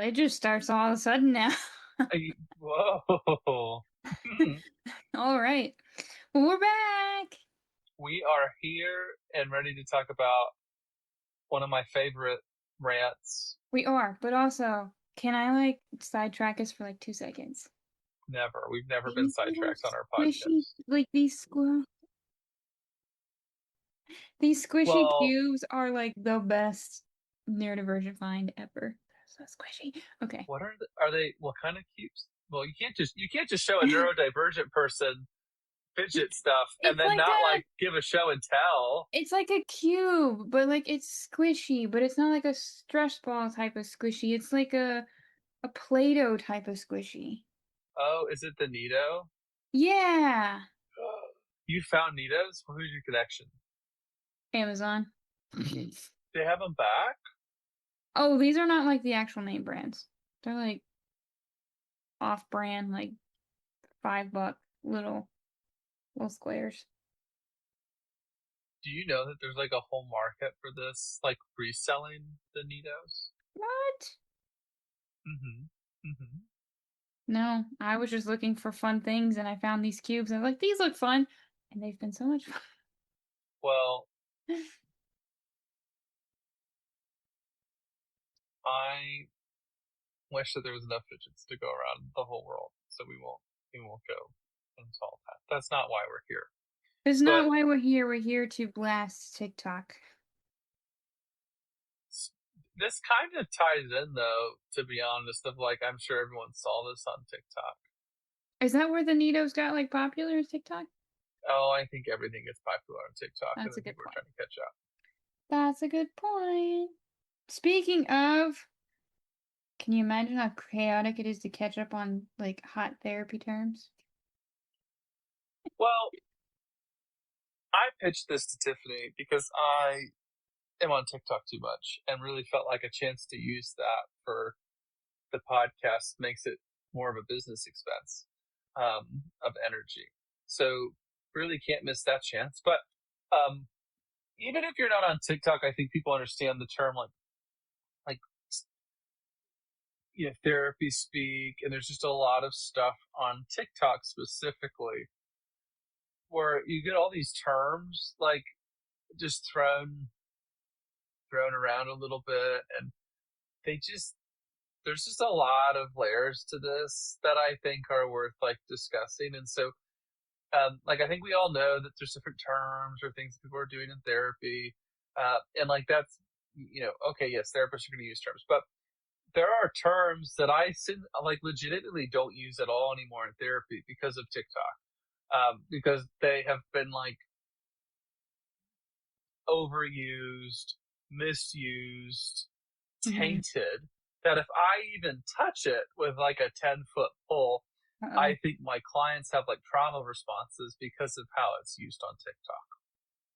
it just starts all of a sudden now. Whoa. All right. Well, we're back. We are here and ready to talk about one of my favorite rants. We are, but also, can I sidetrack us for 2 seconds? Never. We've never been These little sidetracked on our squishy, podcast. these squishy Well, cubes are like the best neurodivergent find ever. They're so squishy. Okay. are they, what kind of cubes? Well, you can't just show a neurodivergent person fidget stuff and It's then like not a like give a show and tell. it's like a cube, but it's squishy, but it's not like a stress ball type of squishy. It's like a Play-Doh type of squishy. Oh, is it the Nito? Yeah. You found Nitos? Well, who's your connection? Amazon. They have them back? Oh, these are not like the actual name brands. They're like off-brand, like $5 little squares. Do you know that there's like a whole market for this, like reselling the Nitos? What? Mm-hmm. Mm-hmm. No, I was just looking for fun things and I found these cubes. And I was like, these look fun. And they've been so much fun. Well, I wish that there was enough fidgets to go around the whole world, so we won't go into all that. That's not why we're here. That's not But why we're here. We're here to blast TikTok. this kind of ties in, though, to be honest, of like I'm sure everyone saw this on TikTok. Is that where the Nitos got popular is TikTok? Oh, I think everything gets popular on TikTok, and That's a then good people are point. trying to catch up. That's a good point. Speaking of, can you imagine how chaotic it is to catch up on hot therapy terms? Well, I pitched this to Tiffany because I am on TikTok too much and really felt like a chance to use that for the podcast makes it more of a business expense of energy. So really can't miss that chance. But um, even if you're not on TikTok, I think people understand the term like therapy speak, and there's just a lot of stuff on TikTok specifically where you get all these terms like just thrown around a little bit, and they just there's just a lot of layers to this that I think are worth like discussing. And so like I think we all know that there's different terms or things people are doing in therapy, and like that's okay, yes, therapists are going to use terms, but there are terms that like legitimately don't use at all anymore in therapy because of TikTok, because they have been like overused, misused, Hmm. tainted. That if I even touch it with like a 10-foot pole, Uh-oh. I think my clients have like trauma responses because of how it's used on TikTok.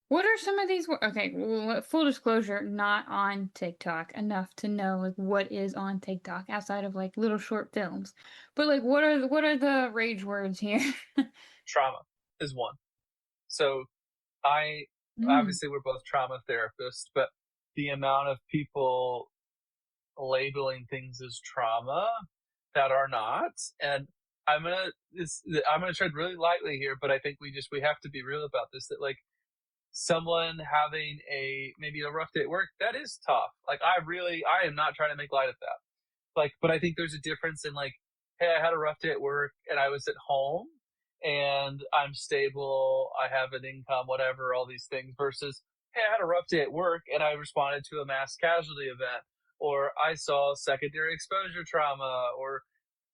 What are some of these? Okay, well, full disclosure, not on TikTok enough to know what is on TikTok outside of little short films. But what are the rage words here? Trauma is one. So I Mm. obviously we're both trauma therapists, but the amount of people labeling things as trauma that are not, and I'm gonna tread really lightly here, but I think we have to be real about this. That like someone having maybe a rough day at work, that is tough. Like I am not trying to make light of that. Like, but I think there's a difference in like, hey, I had a rough day at work and I was at home and I'm stable, I have an income, whatever, all these things versus, hey, I had a rough day at work and I responded to a mass casualty event, or I saw secondary exposure trauma, or,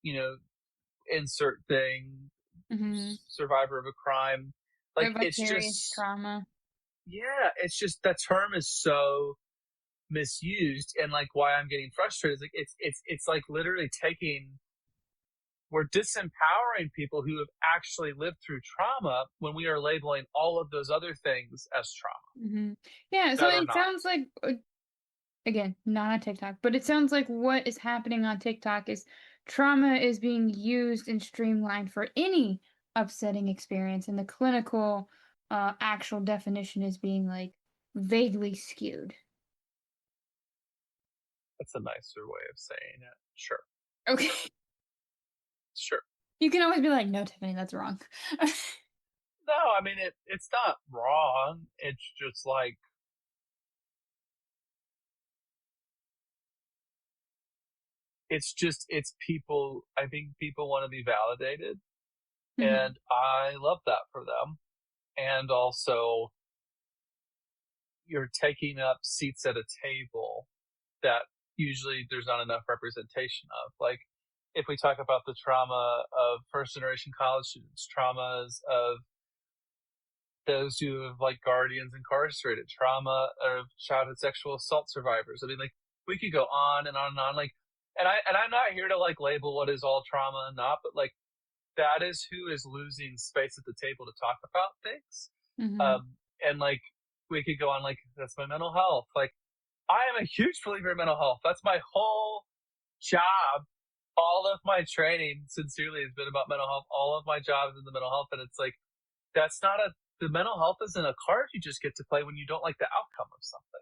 you know, insert thing, Hmm. survivor of a crime. Or Like, it's vicarious just, trauma. yeah, it's just that term is so misused, and like why I'm getting frustrated is like it's like literally taking we're disempowering people who have actually lived through trauma when we are labeling all of those other things as trauma Hmm. Yeah, so that are it not. sounds like again, not on TikTok, but it sounds like what is happening on TikTok is trauma is being used and streamlined for any upsetting experience, and the clinical, actual definition is being vaguely skewed. That's a nicer way of saying it. Sure. Okay. Sure. You can always be like, "No, Tiffany, that's wrong." No, I mean, it's not wrong. It's just like, it's people. I think people want to be validated, Mhm. and I love that for them. And also, you're taking up seats at a table that usually there's not enough representation of. Like, if we talk about the trauma of first generation college students, traumas of those who have like guardians incarcerated, trauma of childhood sexual assault survivors. I mean, like, we could go on and on and on. Like, and I'm not here to like label what is all trauma and not, but like, that is who is losing space at the table to talk about things. Mhm. And like, we could go on, like, that's my mental health. Like, I am a huge believer in mental health. That's my whole job. All of my training, sincerely, has been about mental health. All of my jobs in the mental health, and it's like, that's not a the mental health isn't a card you just get to play when you don't like the outcome of something.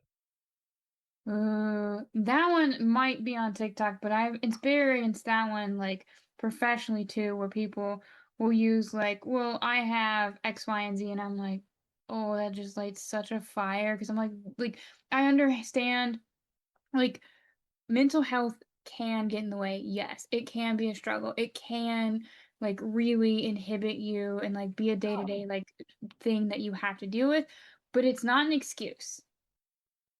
That one might be on TikTok, but I've experienced that one like professionally too, where people will use like, well, I have X, Y, and Z, and I'm like, oh, that just lights such a fire because I'm like I understand like mental health can get in the way. Yes, it can be a struggle. It can like really inhibit you and like be a day to No, day like thing that you have to deal with, but it's not an excuse.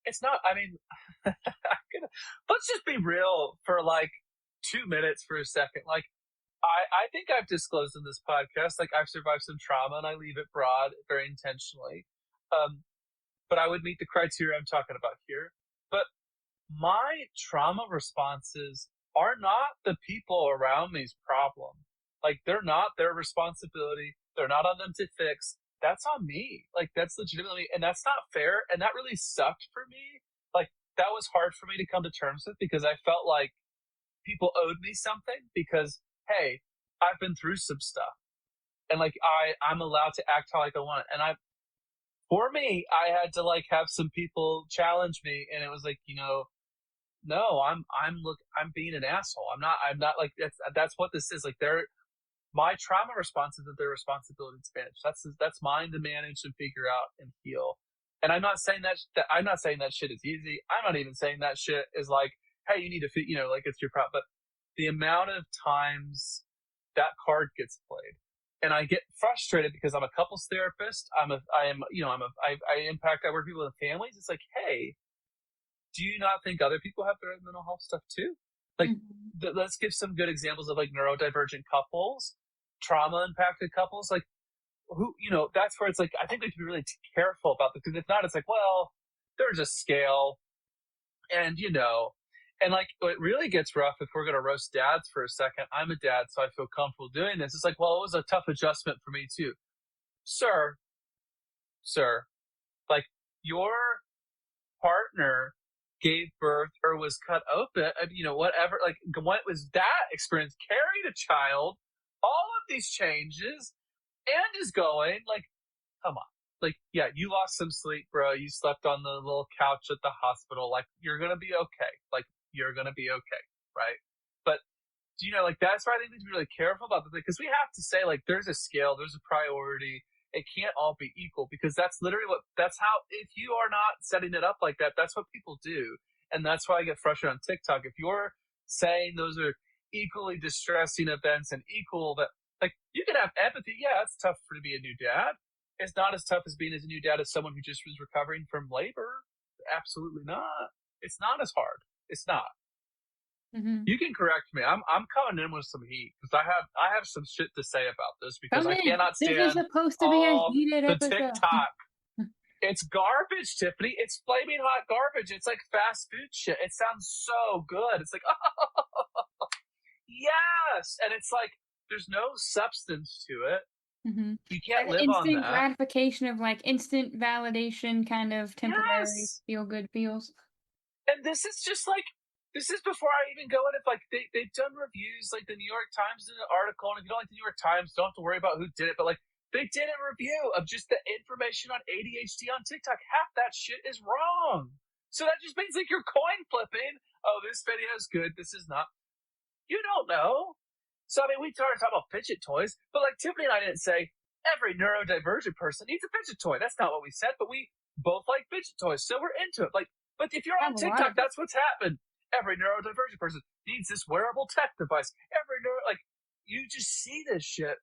it's not. I mean, let's just be real for like 2 minutes for a second. Like, I think I've disclosed in this podcast, like, I've survived some trauma and I leave it broad very intentionally. Um, but I would meet the criteria I'm talking about here. But my trauma responses are not the people around me's problem. Like, they're not their responsibility. They're not on them to fix. That's on me. Like, that's legitimately, and that's not fair. And that really sucked for me. Like, that was hard for me to come to terms with because I felt like people owed me something because, hey, I've been through some stuff. And like, I'm allowed to act how like I want. And for me, I had to like have some people challenge me, and it was like, no, I'm being an asshole. I'm not like, that's what this is. Like, my trauma response isn't their responsibility to manage. That's mine to manage and figure out and heal. And I'm not saying that shit is easy. I'm not even saying that shit is like, hey, you need to like, it's your problem. But the amount of times that card gets played, and I get frustrated because I'm a couples therapist. I work with people with families. It's like, hey, do you not think other people have their own mental health stuff too? Like, Mhm. let's give some good examples of like neurodivergent couples, trauma impacted couples. Like, who, that's where it's like, I think we have to be really careful about this, because if not, it's like, well, there's a scale, and and like, it really gets rough if we're gonna roast dads for a second. I'm a dad, so I feel comfortable doing this. It's like, well, it was a tough adjustment for me too, sir, sir. Like, your partner gave birth or was cut open, whatever, like, what was that experience? Carried a child, all of these changes, and is going, like, come on. Like, yeah, you lost some sleep, bro. You slept on the little couch at the hospital. Like, you're going to be okay. Like, you're going to be okay. Right. But, like, that's why I think we need to be really careful about this, because we have to say, like, there's a scale, there's a priority. It can't all be equal, because that's literally that's how, if you are not setting it up like that, that's what people do. And that's why I get frustrated on TikTok. If you're saying those are equally distressing events and equal, that, like, you can have empathy. Yeah, it's tough to be a new dad. It's not as tough as being as a new dad as someone who just was recovering from labor. Absolutely not. It's not as hard. It's not. Mhm. You can correct me. I'm coming in with some heat because I have some shit to say about this, because Come I in. cannot This is stand supposed to be a all heated the episode. TikTok. It's garbage, Tiffany. It's flaming hot garbage. It's like fast food shit. It sounds so good. It's like, oh, yes, and it's like, there's no substance to it. Mhm. You can't That live on instant that. gratification of, like, instant validation, kind of temporary Yes. feel good feels. And this is just like, this is before I even go in. If like, they've done reviews, like the New York Times did an article, and if you don't like the New York Times, don't have to worry about who did it. But like, they did a review of just the information on ADHD on TikTok. Half that shit is wrong. So that just means like you're coin flipping. Oh, this video is good. This is not. You don't know. So, I mean, we started talking about fidget toys, but like Tiffany and I didn't say every neurodivergent person needs a fidget toy. That's not what we said, but we both like fidget toys, so we're into it. Like, but if you're I on have a lot TikTok, of it. that's what's happened. Every neurodivergent person needs this wearable tech device. Like, you just see this shit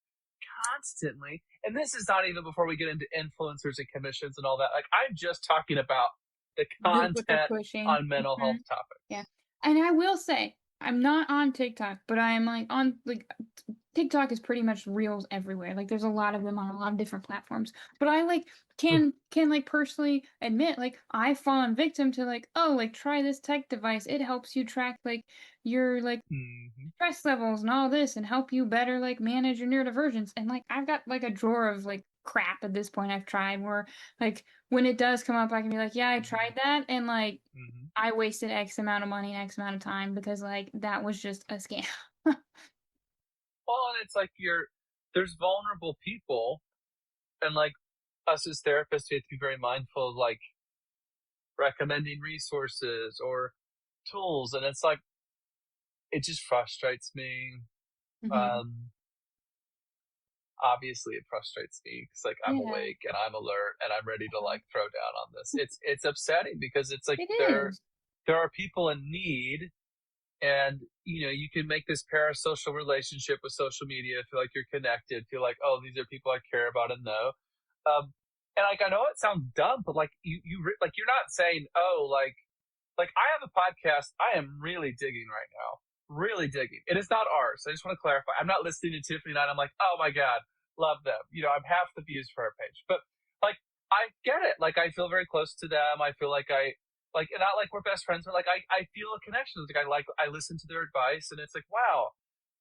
constantly. And this is not even before we get into influencers and commissions and all that. Like, I'm just talking about the What they're content pushing. on mental Mhm. health topics. Yeah. And I will say, I'm not on TikTok, but I am like on like TikTok is pretty much reels everywhere. Like there's a lot of them on a lot of different platforms. But I like can like personally admit like I've fallen victim to like, oh, like try this tech device. It helps you track like your like Mm-hmm. stress levels and all this and help you better like manage your neurodivergence. And like I've got like a drawer of like crap at this point I've tried where like when it does come up I can be like, yeah, I Mm-hmm. tried that and like Mm-hmm. I wasted X amount of money and X amount of time because like that was just a scam. Well, and it's like there's vulnerable people, and like us as therapists, we have to be very mindful of like recommending resources or tools, and it's like it just frustrates me. Hmm. Um, Obviously, it frustrates me because like I'm Yeah, awake and I'm alert and I'm ready to like throw down on this. It's upsetting because it's like it is. there are people in need, and you can make this parasocial relationship with social media, feel like you're connected, feel like, oh, these are people I care about and know. And like I know it sounds dumb, but like like you're not saying, oh, like I have a podcast I am really digging right now, really digging. It is not ours. I just want to clarify, I'm not listening to Tiffany and I'm like, oh my god, love them. I'm half the views for our page, but like I get it. Like I feel very close to them. I feel like I like, not like we're best friends, but like I feel a connection. Like I listen to their advice, and it's like, wow,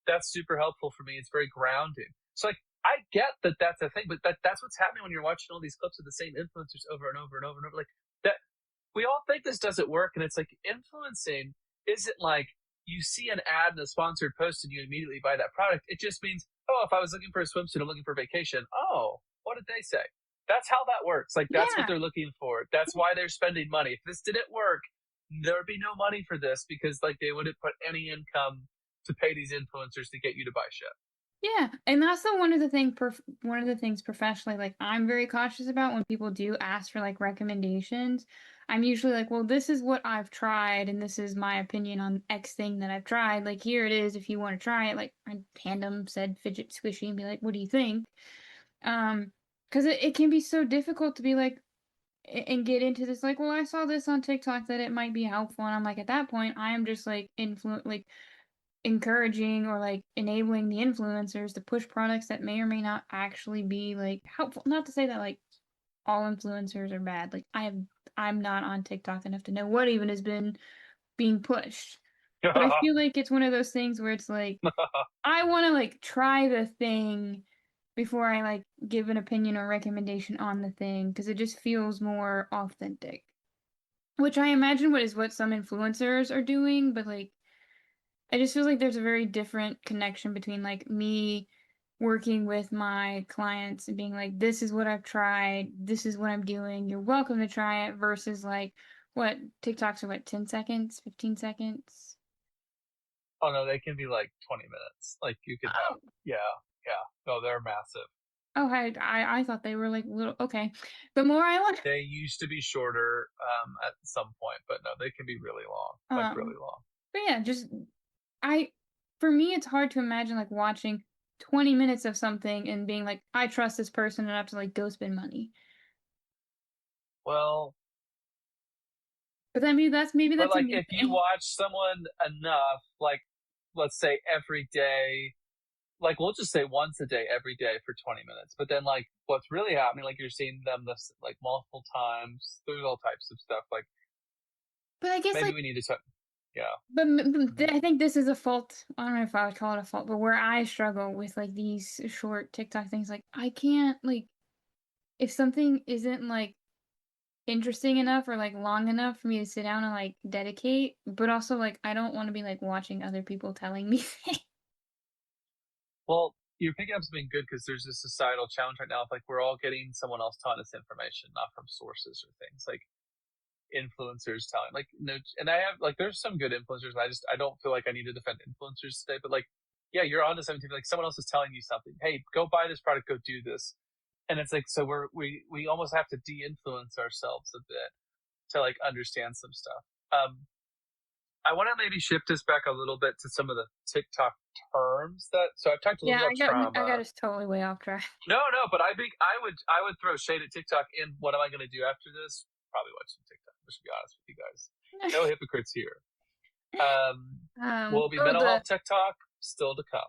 that's super helpful for me. It's very grounding. So like I get that that's a thing, but that's what's happening when you're watching all these clips of the same influencers over and over and over and over. Like that, we all think this doesn't work, and it's like influencing isn't like you see an ad in a sponsored post and you immediately buy that product. It just means, oh, if I was looking for a swimsuit, I'm looking for vacation. Oh, what did they say? That's how that works. Like that's what Yeah. they're looking for. That's why they're spending money. If this didn't work, there would be no money for this because like they wouldn't put any income to pay these influencers to get you to buy shit. Yeah, and that's the one of the things professionally like I'm very cautious about when people do ask for like recommendations. I'm usually like, well, this is what I've tried and this is my opinion on X thing that I've tried. Like here it is if you want to try it. Like I hand them said fidget squishy and be like, what do you think? Because it can be so difficult to be like and get into this like, well, I saw this on TikTok that it might be helpful, and I'm like, at that point, I am just like like encouraging or like enabling the influencers to push products that may or may not actually be like helpful. Not to say that like all influencers are bad. Like I'm not on TikTok enough to know what even has been being pushed. But I feel like it's one of those things where it's like I want to like try the thing before I like give an opinion or recommendation on the thing because it just feels more authentic. Which I imagine what some influencers are doing, but like I just feel like there's a very different connection between like me working with my clients and being like, this is what I've tried, this is what I'm doing, you're welcome to try it, versus like what TikToks are what, 10 seconds, 15 seconds? Oh no, they can be like 20 minutes. Like you could have, Oh, yeah, yeah. No, they're massive. oh, I thought they were like little. Okay, the more I learn, They used to be shorter at some point, but no, they can be really long, like really um, long. but yeah, just I, for me, it's hard to imagine like watching 20 minutes of something and being like, I trust this person enough to like go spend money. Well, But then maybe but that's a like me if you thing. watch someone enough, like let's say every day, like we'll just say once a day, every day for 20 minutes. But then like what's really happening, like you're seeing them this like multiple times. There's all types of stuff. Like But I guess maybe like we need to talk. Yeah. I think this is a fault. I don't know if I would call it a fault, but where I struggle with like these short TikTok things, like I can't like if something isn't like interesting enough or like long enough for me to sit down and like dedicate, but also like I don't want to be like watching other people telling me things. Well, you're picking up something good because there's this societal challenge right now. Of like we're all getting someone else telling us information, not from sources or things. Like influencers telling like no, and I have like there's some good influencers. I don't feel like I need to defend influencers today, but like yeah, you're onto something. Like someone else is telling you something. Hey, go buy this product. Go do this. And it's like so we almost have to de-influence ourselves a bit to like understand some stuff. I want to maybe shift us back a little bit to some of the TikTok terms that. So I've talked a little Yeah, about I got trauma. us totally way off track. No, no, but I think I would throw shade at TikTok. And what am I going to do after this? Probably watch some TikTok. I should be honest with you guys. No hypocrites here. Will it be Oh, mental the health TikTok? Still to come.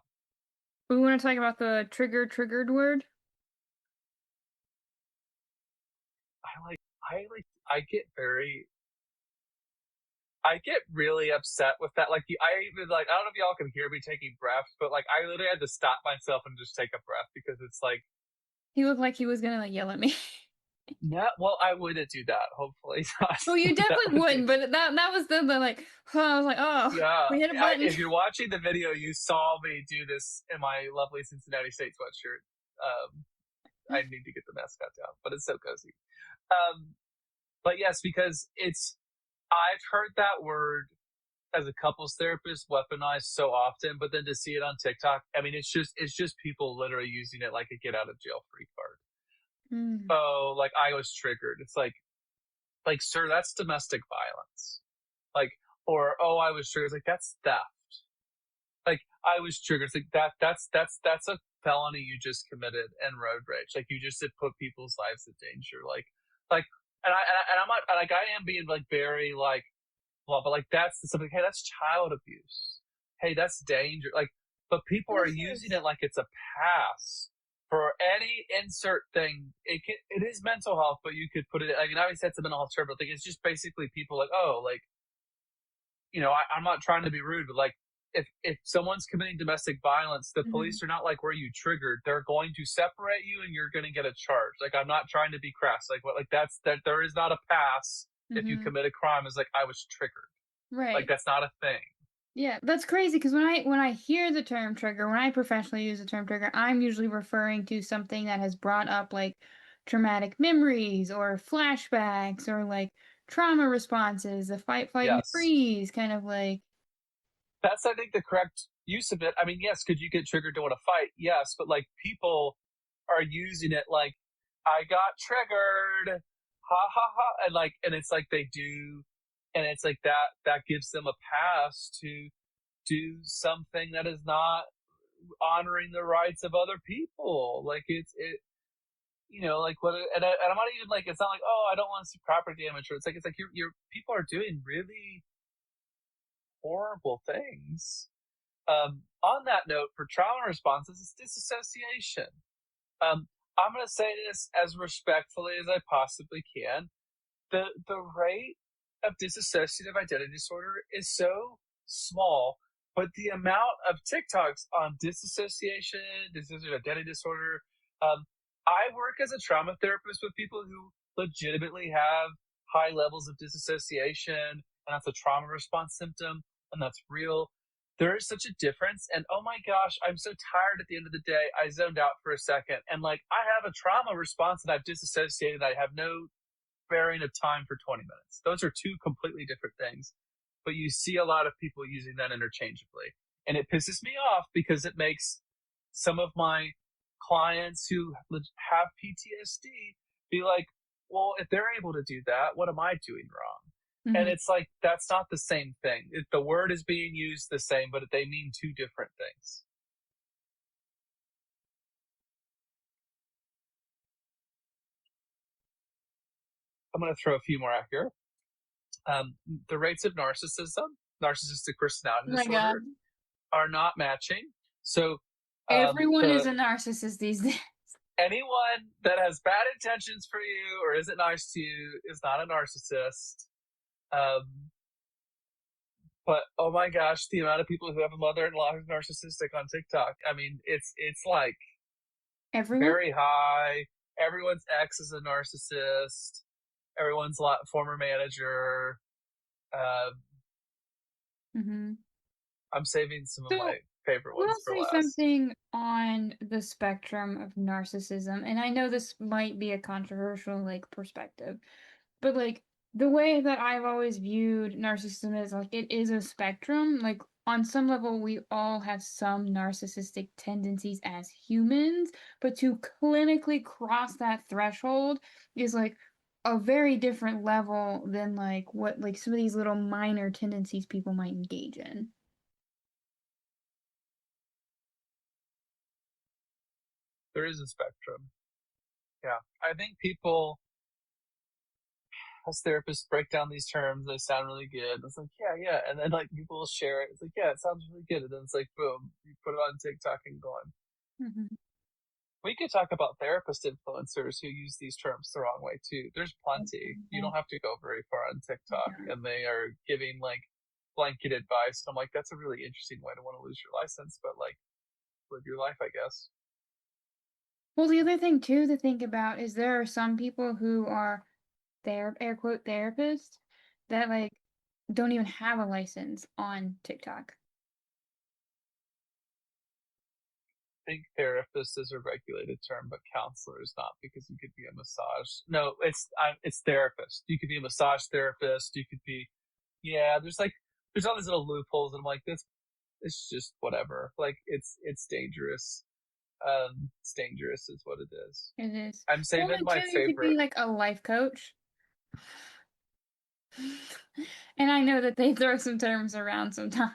we want to talk about the triggered word. I get very I get really upset with that. Like, I even like I don't know if y'all can hear me taking breaths, but like I literally had to stop myself and just take a breath because it's like, He looked like he was gonna like yell at me. no, well, I wouldn't do that. Hopefully not. Well, you that definitely would be, wouldn't, but that was the like. I was like, oh, yeah. we hit a button. If you're watching the video, you saw me do this in my lovely Cincinnati State sweatshirt. I need to get the mascot down, but it's so cozy. Um, but yes, because I've heard that word as a couples therapist weaponized so often, but then to see it on TikTok, I mean, it's just people literally using it like a get out of jail free card. Mm. Oh, like I was triggered. It's like sir, that's domestic violence. Like, or oh, I was triggered. It's like that's theft. Like I was triggered. It's like that's a felony you just committed and road rage. Like you just did put people's lives in danger. Like, and I'm not like I am being like very like well, but like that's something. Hey, that's child abuse. Hey, that's danger. Like, but people are This using is it like it's a pass for any insert thing. It is mental health, but you could put it. I mean, obviously that's a mental health term, but like it's just basically people like oh, like I'm not trying to be rude, but like if someone's committing domestic violence, the mhm, police are not like where you triggered. They're going to separate you, and you're going to get a charge. Like I'm not trying to be crass. Like what? Like that's that. There is not a pass if you mhm, commit a crime. Is like I was triggered. Like right. that's not a thing. Yeah, that's crazy because when I hear the term trigger, when I professionally use the term trigger, I'm usually referring to something that has brought up like traumatic memories or flashbacks or like trauma responses, the fight, flight, and Yes, freeze, kind of like. that's I think the correct use of it. I mean, yes, could you get triggered to want to fight? Yes, but like people are using it like I got triggered, ha ha ha, and it's like they do, and it's like that gives them a pass to do something that is not honoring the rights of other people. Like like what, and I'm not even like it's not like oh I don't want to see property damage or it's like you're people are doing really horrible things. On that note, for trauma responses, it's disassociation. I'm going to say this as respectfully as I possibly can. The rate of dissociative identity disorder is so small, but the amount of TikToks on dissociative identity disorder. I work as a trauma therapist with people who legitimately have high levels of disassociation, and that's a trauma response symptom, and that's real. There is such a difference, and oh my gosh, I'm so tired at the end of the day. I zoned out for a second, and like I have a trauma response and I've disassociated. I have no bearing of time for 20 minutes. Those are two completely different things. But you see a lot of people using that interchangeably. And it pisses me off because it makes some of my clients who have PTSD be like, well, if they're able to do that, what am I doing wrong? And Mhm. it's like, that's not the same thing. The word is being used the same, but they mean two different things. I'm going to throw a few more out here. The rates of narcissistic personality Oh my god, disorder, are not matching. So everyone is the a narcissist these days. anyone that has bad intentions for you or isn't nice to you is not a narcissist. Um, but oh my gosh, the amount of people who have a mother-in-law who's narcissistic on TikTok. I mean, it's like Everyone. very high. Everyone's ex is a narcissist. Everyone's former manager. Uh, Mhm. I'm saving some of So my favorite we'll ones for say last. something on the spectrum of narcissism, and I know this might be a controversial like perspective, but like the way that I've always viewed narcissism is like it is a spectrum. Like on some level, we all have some narcissistic tendencies as humans, but to clinically cross that threshold is like a very different level than like what like some of these little minor tendencies people might engage in. There is a spectrum. Yeah. I think people, as therapists, break down these terms. They sound really good. It's like, yeah, yeah. And then like people will share it. It's like, yeah, it sounds really good. And then it's like, boom, you put it on TikTok and going. Mhm. We could talk about therapist influencers who use these terms the wrong way too. There's plenty. You don't have to go very far on TikTok, Yeah. and they are giving like blanket advice. And I'm like, that's a really interesting way to want to lose your license, but like live your life, I guess. Well, the other thing too to think about is there are some people who are air quote therapists that like don't even have a license on TikTok. I think therapist is a regulated term, but counselor is not because you could be a massage. No, it's therapist. You could be a massage therapist. You could be, yeah. There's all these little loopholes, and I'm like, this it's just whatever. Like it's dangerous. It's dangerous is what it is. It is. I'm Well, saving then my too, you could be favorite. like a life coach. And I know that they throw some terms around sometimes.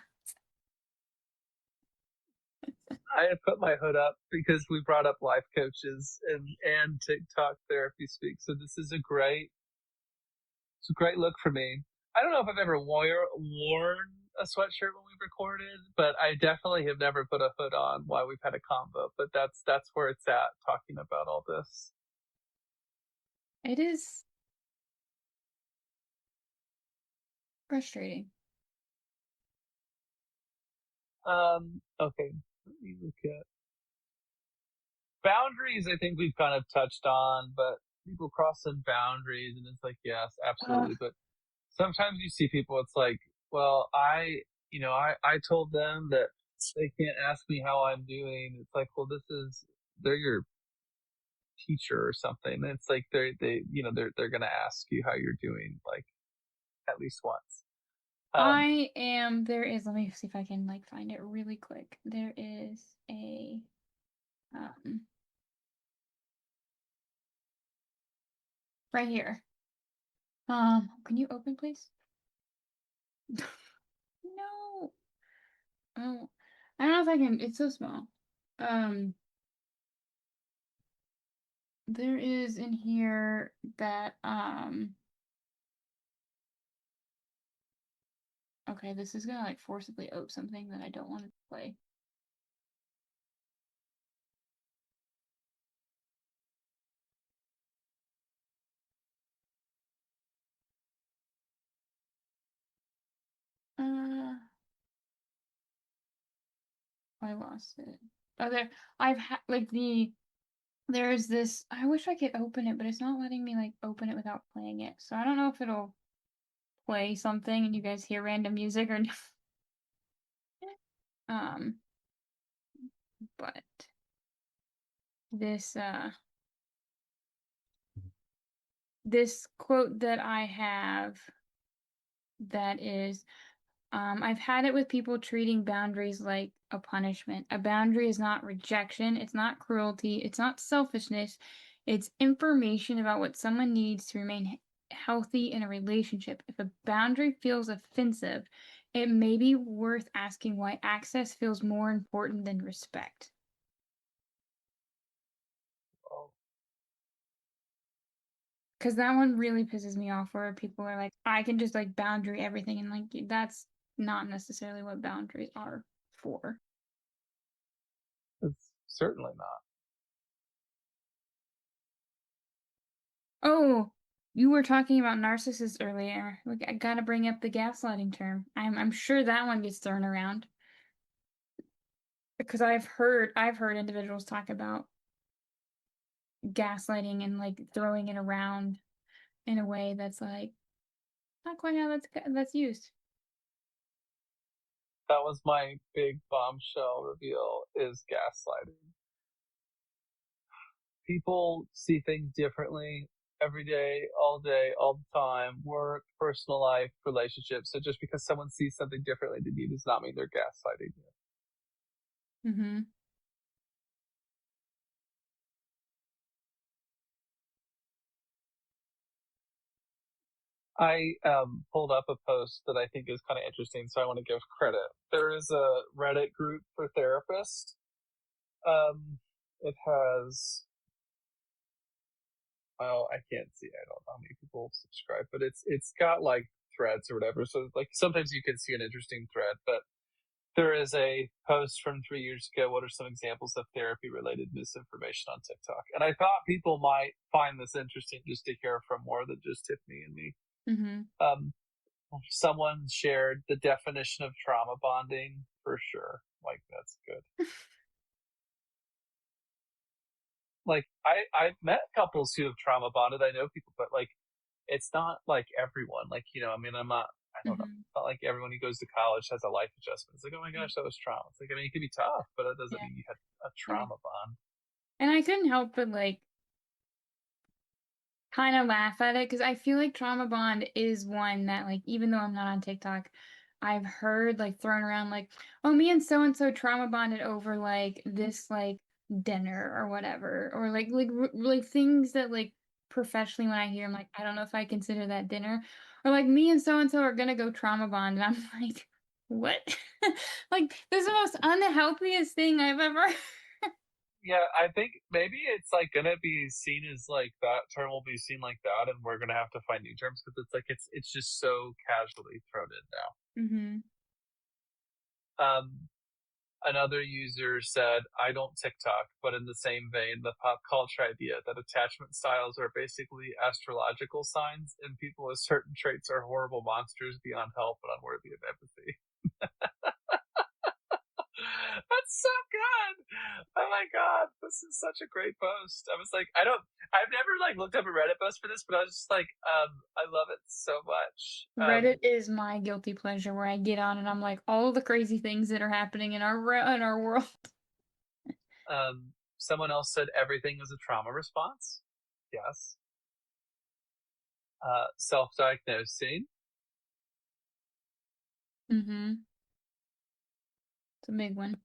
I had put my hood up because we brought up life coaches and TikTok therapy speak. So this is it's a great look for me. I don't know if I've ever worn a sweatshirt when we recorded, but I definitely have never put a hood on while we've had a combo. But that's where it's at talking about all this. It is frustrating. Okay. Let me look at boundaries. I think we've kind of touched on, but people crossing boundaries, and it's like, yes, Uh, absolutely. But sometimes you see people, it's like, well, I told them that they can't ask me how I'm doing. It's like, well, they're your teacher or something. And it's like, they're going to ask you how you're doing, like at least once. Um, I am there is let me see if I can like find it really quick. There is a um right here. Can you open please? No. Oh, I don't know if I can. It's so small. Um, there is in here that okay, this is gonna like forcibly open something that I don't want to play. Uh, I lost it. Oh, there. I've had like there's this. I wish I could open it, but it's not letting me like open it without playing it. So I don't know if it'll play something and you guys hear random music or not. Um, but this this quote that I have that is I've had it with people treating boundaries like a punishment. A boundary is not rejection, it's not cruelty, it's not selfishness. It's information about what someone needs to remain healthy in a relationship. If a boundary feels offensive, it may be worth asking why access feels more important than respect. well, Because that one really pisses me off where people are like, I can just like boundary everything. And like, that's not necessarily what boundaries are for. it's certainly not. Oh, you were talking about narcissists earlier. Look, I gotta bring up the gaslighting term. I'm sure that one gets thrown around because I've heard individuals talk about gaslighting and like throwing it around in a way that's like not quite how that's used. That was my big bombshell reveal is gaslighting. People see things differently. every day, all the time, work, personal life, relationships. So just because someone sees something differently than you does not mean they're gaslighting you. Mhm. I pulled up a post that I think is kind of interesting, so I want to give credit. There is a Reddit group for therapists. It has, well, I can't see. I don't know how many people subscribe, but it's got like threads or whatever. So like sometimes you can see an interesting thread, but there is a post from 3 years ago. What are some examples of therapy related misinformation on TikTok? And I thought people might find this interesting just to hear from more than just Tiffany and me. Mhm. Um, Someone shared the definition of trauma bonding for sure. Like that's good. Like I've met couples who have trauma bonded. I know people, but like it's not like everyone. Like I mean, I don't know. Mhm. It's not like everyone who goes to college has a life adjustment. It's like, oh my Mm. gosh, that was trauma. It's like, I mean, it can be tough, but it doesn't Yeah. mean you had a Yeah. trauma bond. And I couldn't help but like kind of laugh at it because I feel like trauma bond is one that like even though I'm not on TikTok, I've heard like thrown around like, oh, me and so trauma bonded over like this like dinner or whatever, or like things that like professionally when I hear, I'm like, I don't know if I consider that dinner, or like me and so are gonna go trauma bond, and I'm like, what? Like this is the most unhealthiest thing I've ever. Yeah, I think maybe it's like gonna be seen as like that term will be seen like that, and we're gonna have to find new terms because it's like it's just so casually thrown in now. Hmm. Another user said, I don't TikTok, but in the same vein, the pop culture idea that attachment styles are basically astrological signs and people with certain traits are horrible monsters beyond help and unworthy of empathy. That's so good. Oh my god, this is such a great post. I was like, I've never like looked up a Reddit post for this, but I was just like, I love it so much. Reddit is my guilty pleasure where I get on and I'm like all the crazy things that are happening in our world. Someone else said everything is a trauma response. Yes. Self-diagnosing. Mhm. It's a big one.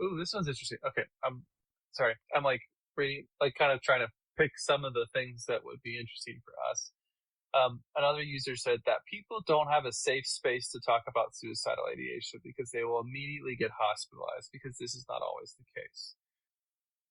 Ooh, this one's interesting. Okay, I'm sorry. I'm like reading, like kind of trying to pick some of the things that would be interesting for us. Another user said that people don't have a safe space to talk about suicidal ideation because they will immediately get hospitalized because this is not always the case.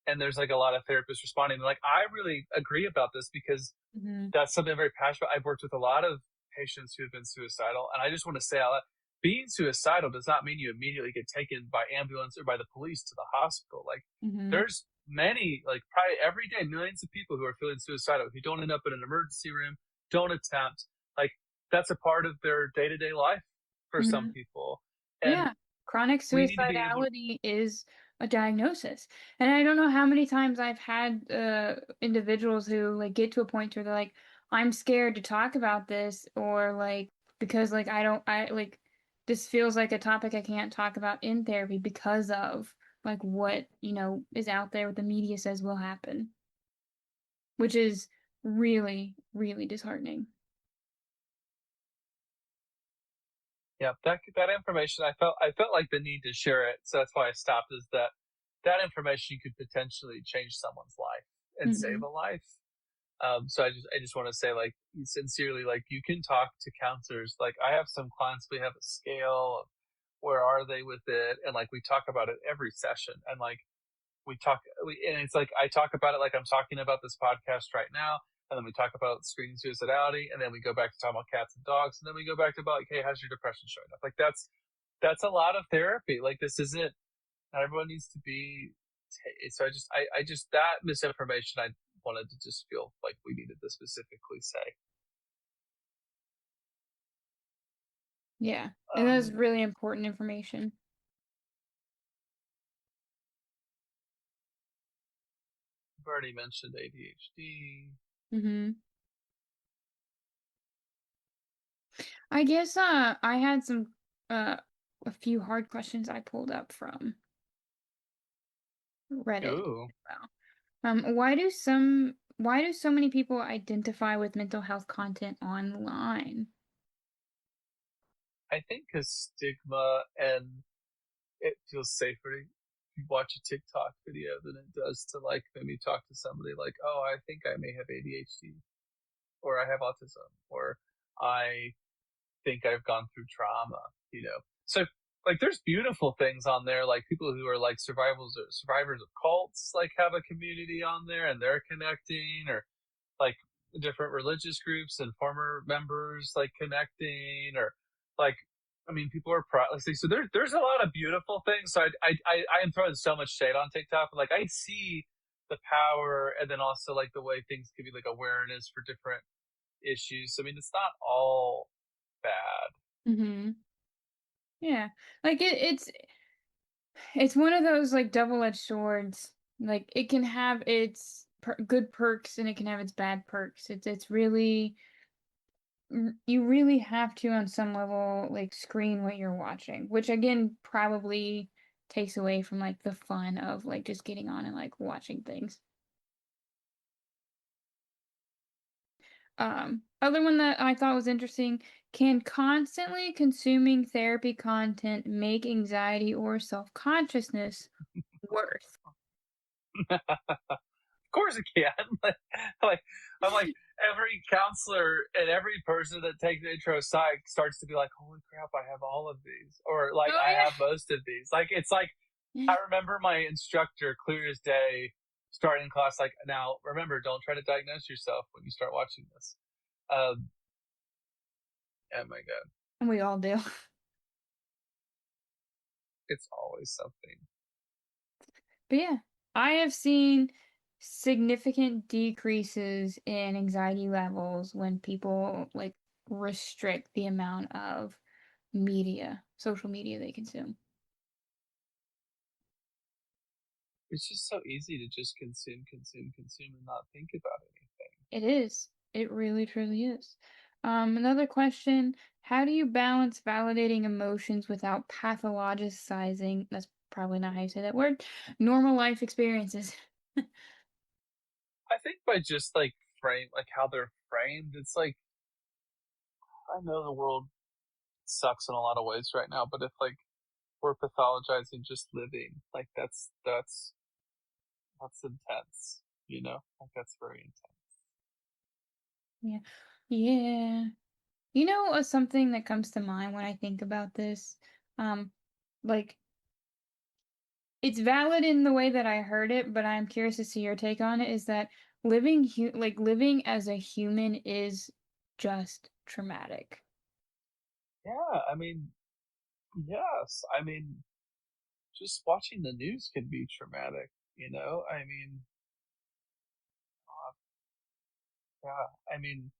And there's like a lot of therapists responding. They're like, I really agree about this because Mhm. that's something I'm very passionate about. I've worked with a lot of patients who have been suicidal, and I just want to say out loud, being suicidal does not mean you immediately get taken by ambulance or by the police to the hospital. Like Mhm. there's many, like probably every day, millions of people who are feeling suicidal who don't end up in an emergency room, don't attempt. Like that's a part of their day to day life for some Mhm. people, and Yeah. Chronic we need to be able. suicidality is a diagnosis. And I don't know how many times I've had individuals who like get to a point where they're like, I'm scared to talk about this, or like because like I like this feels like a topic I can't talk about in therapy because of like what, is out there what the media says will happen, which is really, really disheartening. Yeah, that information I felt like the need to share it, so that's why I stopped. Is that information could potentially change someone's life and save Mhm. a life. So I just want to say like sincerely, like you can talk to counselors. Like I have some clients, we have a scale of where are they with it, and like we talk about it every session, and like and it's like I talk about it like I'm talking about this podcast right now, and then we talk about screening suicidality, and then we go back to talking about cats and dogs, and then we go back to about like, hey, how's your depression showing up? Like that's a lot of therapy. Like this isn't not everyone needs to be. So I just that misinformation I wanted to just feel like we needed to specifically say. Yeah. And that's Um, really important information. I've already mentioned ADHD. Mhm. I guess I had some uh a few hard questions I pulled up from Reddit Ooh. as well. Why do so many people identify with mental health content online? I think 'cause stigma, and it feels safer to watch a TikTok video than it does to, like, maybe talk to somebody like, "Oh, I think I may have ADHD," or "I have autism," or "I think I've gone through trauma," you know? So, like, there's beautiful things on there, like people who are like survivors of cults, like have a community on there and they're connecting, or like different religious groups and former members like connecting, or like, I mean, people are like, so there's a lot of beautiful things. So I am throwing so much shade on TikTok, but like I see the power, and then also like the way things can be like awareness for different issues. So, I mean, it's not all bad. Mhm. Yeah. Like it's one of those like double-edged swords. Like it can have its good perks and it can have its bad perks. It's really you really have to on some level like screen what you're watching, which again probably takes away from like the fun of like just getting on and like watching things. Other one that I thought was interesting, can constantly consuming therapy content make anxiety or self-consciousness worse? Of course it can. like I'm like, every counselor and every person that takes intro psych starts to be like, "Holy crap, I have all of these," or like, Oh "I yeah. have most of these." Like, it's like I remember my instructor clear as day starting class like, "Now remember, don't try to diagnose yourself when you start watching this." Um, oh my god, And we all do. it's always something. But yeah, I have seen significant decreases in anxiety levels when people like restrict the amount of social media they consume. It's just so easy to just consume, consume, consume, and not think about anything. It is. It really truly is. Another question, how do you balance validating emotions without pathologizing, that's probably not how you say that word, normal life experiences? I think by just like like how they're framed, it's like, I know the world sucks in a lot of ways right now, but if like we're pathologizing just living, like that's intense, you know? Like that's very intense. Yeah. Yeah. You know, something that comes to mind when I think about this, um, like it's valid in the way that I heard it, but I'm curious to see your take on it. Is that living as a human is just traumatic. Yeah, I mean, yes. I mean, just watching the news can be traumatic, you know? I mean, uh, yeah, I mean,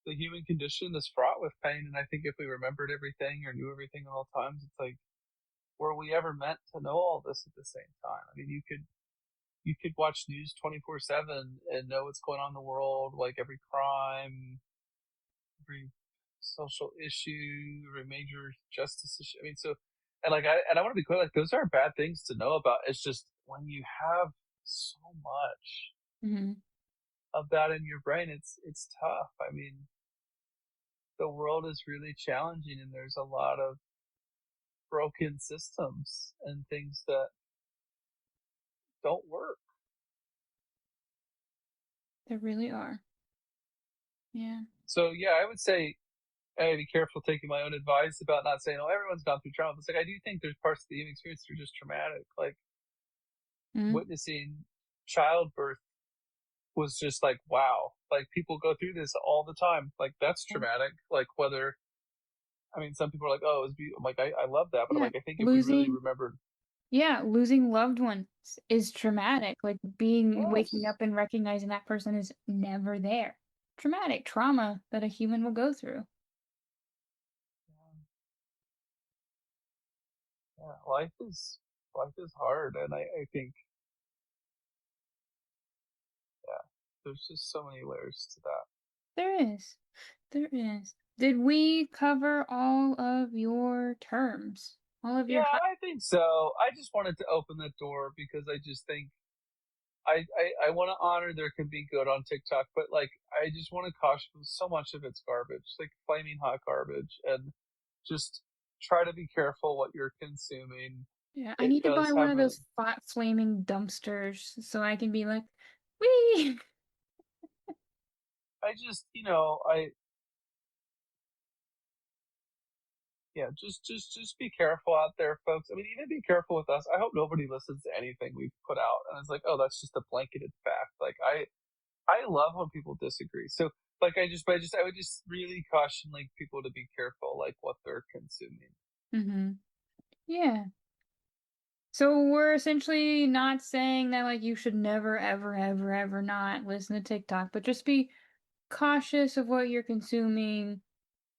the human condition is fraught with pain, and I think if we remembered everything or knew everything at all times, it's like, were we ever meant to know all this at the same time? I mean, you could watch news 24/7 and know what's going on in the world, like every crime, every social issue, every major justice issue. I mean, so, and like I want to be clear, like those aren't bad things to know about. It's just when you have so much Hmm. of that in your brain, it's tough. I mean, the world is really challenging, and there's a lot of broken systems and things that don't work. There really are. Yeah. So yeah, I would say I gotta be careful taking my own advice about not saying, "Oh, everyone's gone through trauma." It's like I do think there's parts of the human experience that are just traumatic. Like Hmm. witnessing childbirth was just like, wow. Like people go through this all the time. Like that's Yeah. traumatic. Like whether, I mean, some people are like, "Oh, it was beautiful." I'm like, I love that, but I'm Yeah. like, I think if we really Losing remembered, Yeah, losing loved ones is traumatic. Like waking yes, up and recognizing that person is never there. Traumatic trauma that a human will go through. yeah, yeah, life is hard, and I think, yeah, there's just so many layers to that. There is. There is. Did we cover all of your terms? All of your Yeah, hi I think so. I just wanted to open the door because I just think I want to honor there can be good on TikTok, but like I just want to caution so much of it's garbage, like flaming hot garbage, and just try to be careful what you're consuming. yeah, I It need to buy does one have of really. those flat flaming dumpsters so I can be like, "Wee!" I just I yeah, just be careful out there, folks. I mean, even be careful with us. I hope nobody listens to anything we've put out and it's like, oh, that's just a blanketed fact. Like I love when people disagree. So like I would just really caution like people to be careful like what they're consuming. Mhm. Yeah. So we're essentially not saying that like you should never ever ever ever not listen to TikTok, but just be cautious of what you're consuming.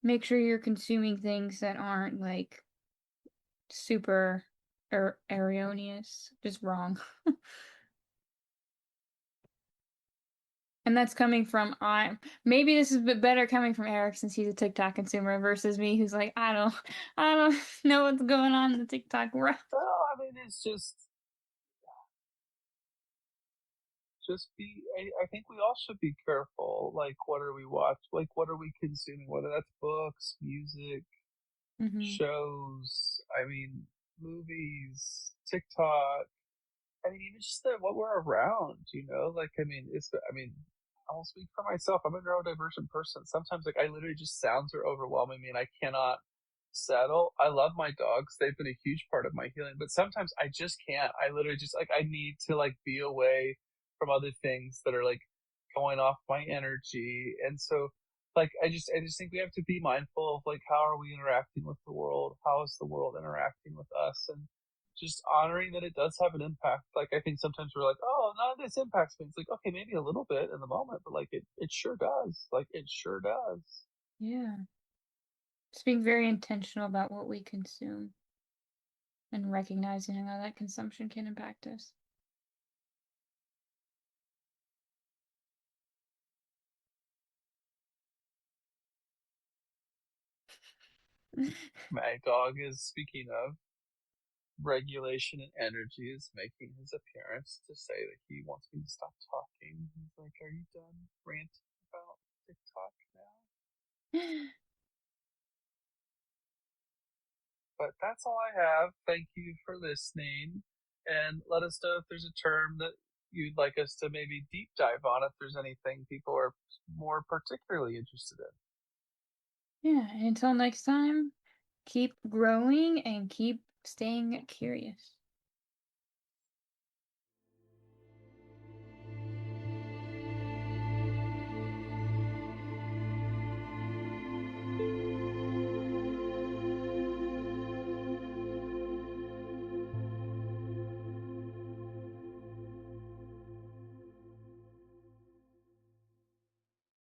Make sure you're consuming things that aren't like super erroneous, just wrong. And that's coming from I maybe this is a bit better coming from Eric since he's a TikTok consumer versus me who's like, I don't know what's going on in the TikTok world. Well, I mean, it's just be. I think we all should be careful. Like, what are we watch? Like, what are we consuming? Whether that's books, music, Hmm. shows. I mean, movies, TikTok. I mean, even just what we're around, like, I mean, I'll speak for myself. I'm a neurodivergent person. Sometimes, like, I literally just sounds are overwhelming me and I cannot settle. I love my dogs. They've been a huge part of my healing, but sometimes I just can't. I literally just, like, I need to, like, be away from other things that are, like, going off my energy. And so, like, I just think we have to be mindful of, like, how are we interacting with the world? How is the world interacting with us? And just honoring that it does have an impact. Like I think sometimes we're like, oh, none of this impacts me. It's like, okay, maybe a little bit in the moment, but like it sure does. Like it sure does. Yeah. Just being very intentional about what we consume and recognizing how that consumption can impact us. My dog is, speaking of regulation and energy, is making his appearance to say that he wants me to stop talking. He's like, are you done ranting about TikTok now? But that's all I have. Thank you for listening. And let us know if there's a term that you'd like us to maybe deep dive on, if there's anything people are more particularly interested in. Yeah. Until next time, keep growing and keep staying curious.